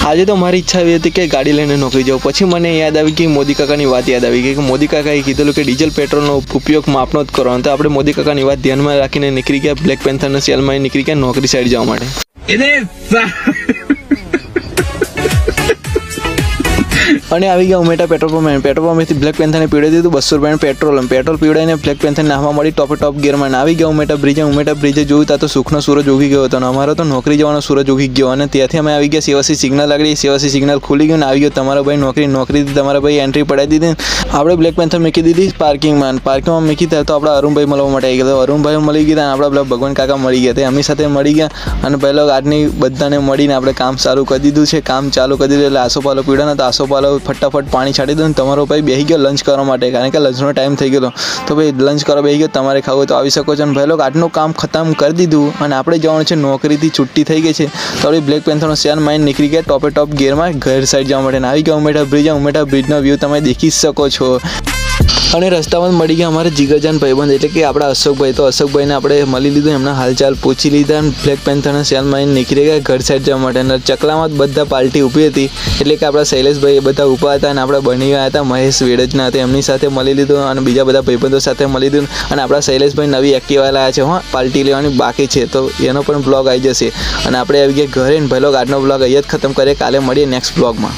આજે તો મારી ઈચ્છા એવી હતી કે ગાડી લઈને નોકરી જાઉં. પછી મને યાદ આવી કે મોદી કાકાની વાત યાદ આવી ગઈ કે મોદી કાકાએ કીધેલું કે ડીઝલ પેટ્રોલનો ઉપયોગ માપનો જ કરવાનો. તો આપણે મોદી કાકાની વાત ધ્યાનમાં રાખીને નીકળી ગયા બ્લેક પેન્થરના સેલમાં નીકળી ગયા નોકરી સાઈડ જવા માટે. અને આવી ગયા ઉમેટા પેટ્રોલ પંપથી બ્લેક પેન્થરને પીવડાવી દીધું 200 રૂપિયાનું પેટ્રોલ પીવડાવીને બ્લેક પેન્થર નાખવા મળી ટોપ ગિયરમાં. આવી ગયા ઉમેટા બ્રિજે જોયું ત્યાં તો સુખનો સૂરજ ઉગી ગયો હતો અને અમારો તો નોકરી જવાનો સૂરજ ઉગી ગયો. અને ત્યાંથી અમે આવી ગયા સેવાસી સિગ્નલ આગળ. સેવાસી સિગ્નલ ખુલી ગયું ને આવી ગયો તમારા ભાઈ નોકરીથી તમારા ભાઈ એન્ટ્રી પડાવી દીધી. આપણે બ્લેક પેન્થર મૂકી દીધી પાર્કિંગમાં મૂકી તો આપણા અરુણભાઈ મળવા માટે આવી ગયા. અરુણભાઈ મળી ગયા અને આપણા ભગવાન કાકા મળી ગયા. તે એમની સાથે મળી ગયા અને પહેલો આજની બધાને મળીને આપણે કામ ચાલુ કરી દીધું છે. કામ ચાલુ કરી દીધું એટલે આસોપાલો પીડા તો આસોપાલો ફટાફટ પાણી છાંટી દો. તમારો ભાઈ બેસી ગયો લંચ કરવા માટે કારણ કે લંચનો ટાઈમ થઈ ગયો. તો ભાઈ લંચ કરવા બેસી ગયો. તમારે ખાવું હોય તો આવી શકો છો. અને ભાઈ લોકો આજનું કામ ખતમ કરી દીધું અને આપણે જવાનું છે નોકરીથી છુટ્ટી થઈ ગઈ છે. તો આપણે બ્લેક પેન્થરનો સેલ માઇન્ડ નીકળી ગયા ટોપ ગિયરમાં ઘર સાઈડ જવા માટે. આવી ગયા ઉમેટા બ્રિજનો વ્યૂ તમે દેખી શકો છો. અને રસ્તામાં મળી ગયા અમારા જીગરજાન ભાઈબંધ એટલે કે આપણા અશોકભાઈ. તો અશોકભાઈને આપણે મળી લીધું, એમના હાલચાલ પૂછી લીધા અને બ્લેક પેન્થરના સેલમાં નીકળી ગયા ઘર સાઈડ જવા માટે. અને ચકલામાં બધા પાર્ટી ઊભી હતી એટલે કે આપણા શૈલેષભાઈ એ બધા ઊભા હતા અને આપણા બની ગયા હતા મહેશ વેડજના હતા એમની સાથે મળી લીધું અને બીજા બધા ભાઈબંધો સાથે મળી લીધું. અને આપણા શૈલેષભાઈ નવી એક્ટિવા લાવ્યા છે. હા, પાર્ટી લેવાની બાકી છે તો એનો પણ બ્લોગ આવી જશે. અને આપણે આવી ગયા ઘરે ને ભાઈ આજનો બ્લોગ અહીંયા જ ખતમ કરીએ. કાલે મળીએ નેક્સ્ટ બ્લોગમાં.